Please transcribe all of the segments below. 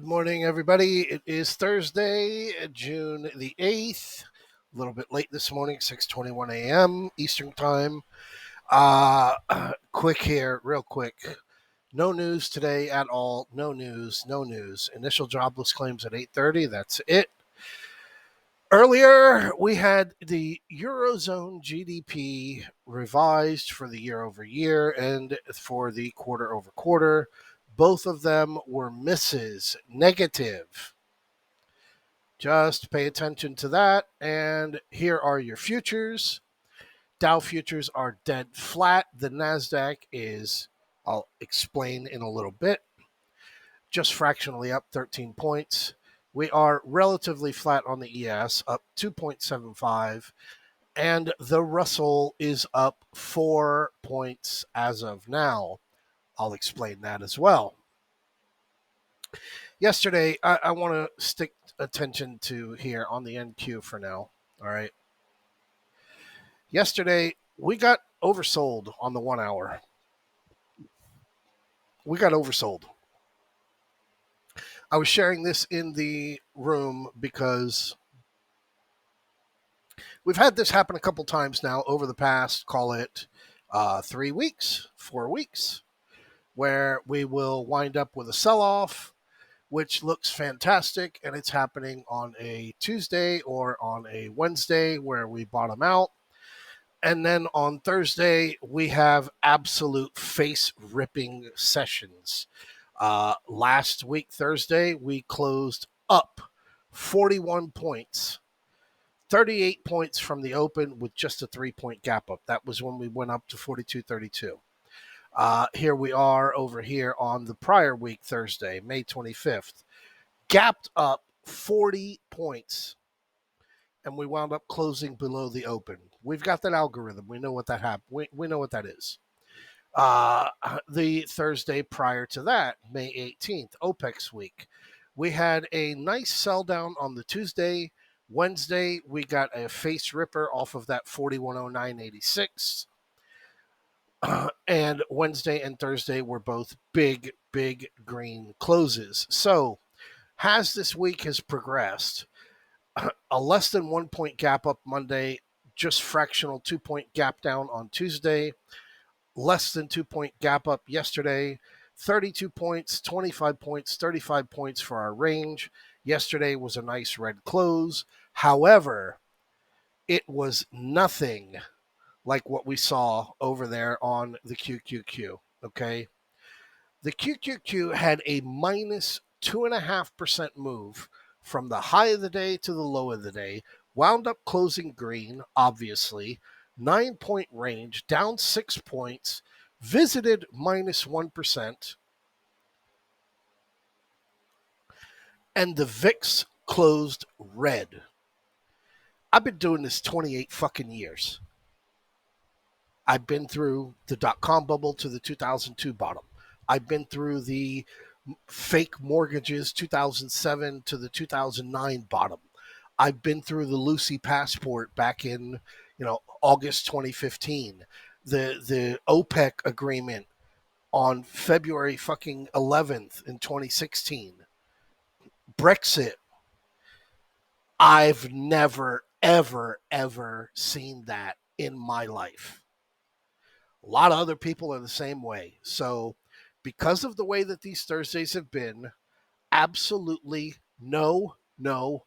morning, everybody. It is Thursday, June the 8th. A little bit late this morning, 6:21 a.m. Eastern Time. Quick here, real quick. No news today at all. No news, no news. Initial jobless claims at 8:30. That's it. Earlier, we had the Eurozone GDP revised for the year over year and for the quarter over quarter. Both of them were misses, negative. Just pay attention to that. And here are your futures. Dow futures are dead flat. The NASDAQ is, I'll explain in a little bit, just fractionally up 13 points. We are relatively flat on the ES, up 2.75. And the Russell is up 4 points as of now. I'll explain that as well. Yesterday, I want to stick attention to here on the NQ for now. All right. Yesterday, we got oversold on the 1 hour. We got oversold. I was sharing this in the room because we've had this happen a couple times now over the past, call it 3 weeks, 4 weeks, where we will wind up with a sell-off, which looks fantastic, and it's happening on a Tuesday or on a Wednesday where we bottom out. And then on Thursday, we have absolute face-ripping sessions. Last week, Thursday, we closed up 41 points, 38 points from the open with just a 3-point gap up. That was when we went up to 42.32. Here we are over here on the prior week, Thursday, May 25th. Gapped up 40 points, and we wound up closing below the open. We've got that algorithm. We know what that happened. We know what that is. The Thursday prior to that, May 18th, OPEX week, we had a nice sell down on the Tuesday. Wednesday, we got a face ripper off of that 4109.86. And Wednesday and Thursday were both big green closes. So as this week has progressed, a less than 1 point gap up Monday, just fractional 2-point gap down on Tuesday, less than 2-point gap up yesterday, 32 points, 25 points, 35 points for our range. Yesterday was a nice red close. However, it was nothing like what we saw over there on the QQQ, okay? The QQQ had a minus 2.5% move from the high of the day to the low of the day, wound up closing green, obviously, 9-point range, down 6 points, visited minus 1%, and the VIX closed red. I've been doing this 28 fucking years. I've been through the dot-com bubble to the 2002 bottom. I've been through the fake mortgages 2007 to the 2009 bottom. I've been through the Lucy passport back in, August 2015. The OPEC agreement on February fucking 11th in 2016. Brexit. I've never, ever seen that in my life. A lot of other people are the same way. So because of the way that these Thursdays have been, absolutely no. Not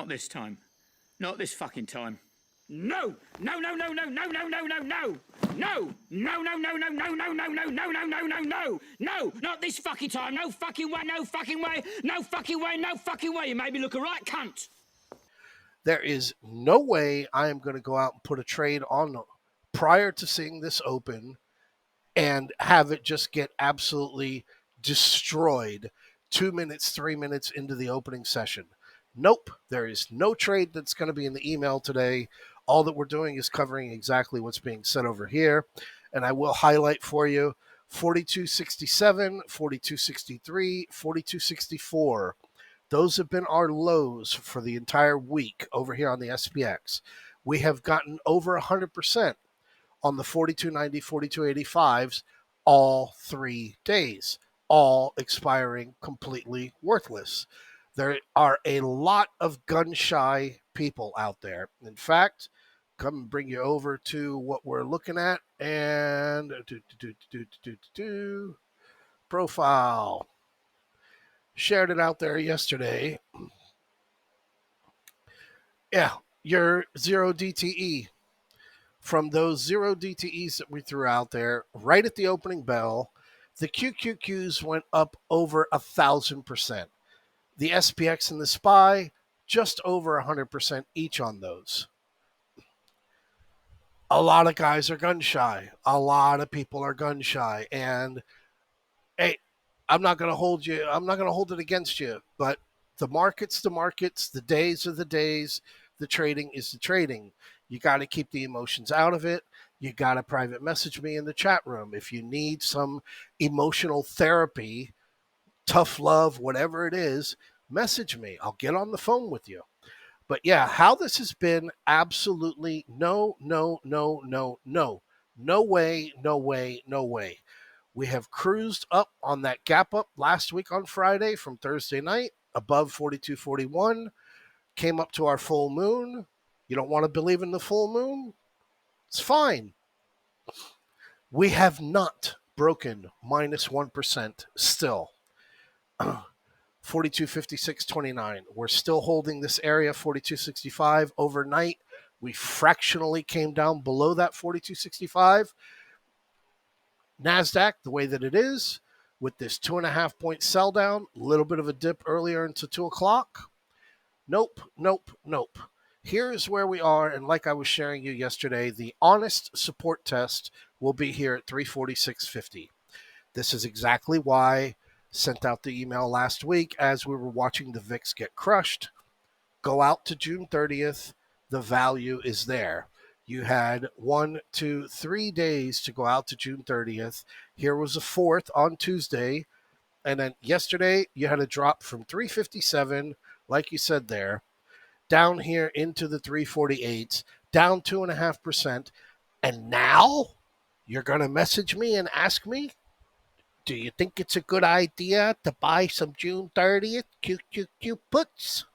this time. Not this fucking time. No! No, no, no, no, no, no, no, no, no! No! No, no, no, no, no, no, no, no, no, no, no, no, no! No! Not this fucking time! No fucking way, no fucking way, no fucking way, no fucking way! You made me look a right cunt! There is no way I am going to go out and put a trade on prior to seeing this open and have it just get absolutely destroyed 2 minutes, 3 minutes into the opening session. Nope, there is no trade that's going to be in the email today. All that we're doing is covering exactly what's being said over here. And I will highlight for you 42.67, 42.63, 42.64. Those have been our lows for the entire week over here on the SPX. We have gotten over 100% on the 42.90, 42.85s all 3 days. all expiring completely worthless. There are a lot of gun shy people out there. In fact, come and bring you over to what we're looking at and profile. Shared it out there yesterday. Yeah, your zero DTE. From those zero DTEs that we threw out there, right at the opening bell, the QQQs went up over 1,000%. The SPX and the SPY, just over 100% each on those. A lot of guys are gun shy. A lot of people are gun shy. And hey, I'm not going to hold it against you, but the market's the markets, the days are the days, the trading is the trading. You got to keep the emotions out of it. You got to private message me in the chat room if you need some emotional therapy, tough love, whatever it is. Message me. I'll get on the phone with you. But yeah, how this has been absolutely no, no, no, no, no. No way, no way, no way. We have cruised up on that gap up last week on Friday from Thursday night above 42.41, came up to our full moon. You don't want to believe in the full moon? It's fine. We have not broken minus 1% still. 42.56.29. We're still holding this area 42.65 overnight. We fractionally came down below that 42.65. NASDAQ, the way that it is, with this 2.5 point sell down, a little bit of a dip earlier into 2 o'clock. Nope, nope, nope. Here's where we are, and like I was sharing you yesterday, the honest support test will be here at 346.50. This is exactly why I sent out the email last week as we were watching the VIX get crushed. Go out to June 30th. The value is there. You had 1, 2, 3 days to go out to June 30th. Here was a fourth on Tuesday. And then yesterday, you had a drop from 357, like you said there, down here into the 348s, down 2.5%. And now you're going to message me and ask me, do you think it's a good idea to buy some June 30th QQQ puts?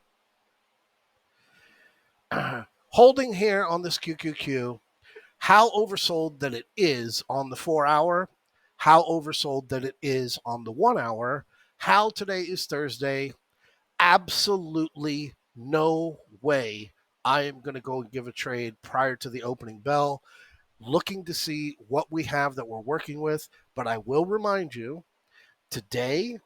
Holding here on this QQQ, how oversold that it is on the 4 hour, how oversold that it is on the 1 hour, how today is Thursday. Absolutely no way I am going to go and give a trade prior to the opening bell, looking to see what we have that we're working with. But I will remind you, today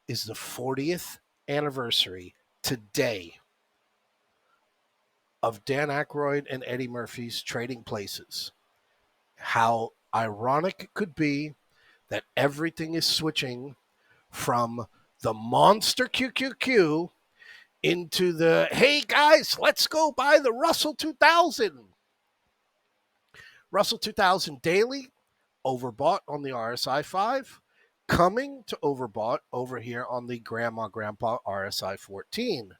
is the 40th anniversary today of Dan Aykroyd and Eddie Murphy's Trading Places. How ironic it could be that everything is switching from the monster QQQ into the, hey guys, let's go buy the Russell 2000. Russell 2000 daily, overbought on the RSI 5, coming to overbought over here on the Grandpa RSI 14.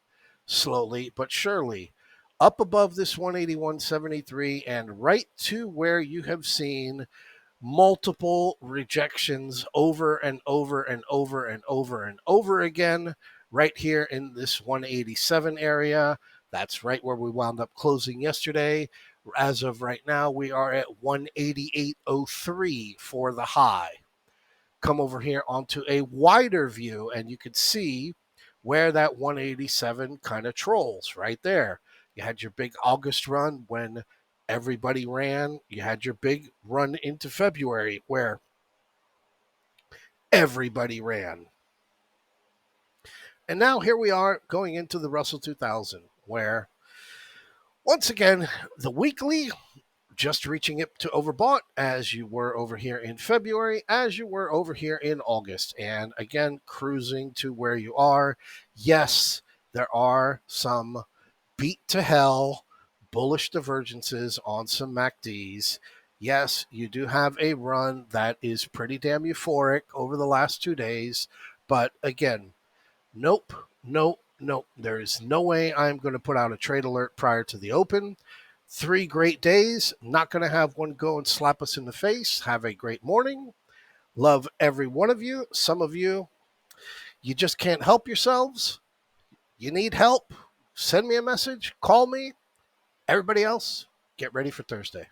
Slowly but surely, up above this 181.73 and right to where you have seen multiple rejections over and over and over and over and over again, right here in this 187 area. That's right where we wound up closing yesterday. As of right now, we are at 188.03 for the high. Come over here onto a wider view, and you can see where that 187 kind of trolls right there. You had your big August run when everybody ran. You had your big run into February where everybody ran. And now here we are going into the Russell 2000, where once again, the weekly just reaching it to overbought as you were over here in February, as you were over here in August. And again, cruising to where you are. Yes, there are some beat to hell bullish divergences on some MACDs. Yes, you do have a run that is pretty damn euphoric over the last 2 days. But again, nope, nope, nope. There is no way I'm going to put out a trade alert prior to the open. 3 great days. Not going to have one go and slap us in the face. Have a great morning. Love every one of you. Some of you, you just can't help yourselves. You need help. Send me a message. Call me. Everybody else, get ready for Thursday.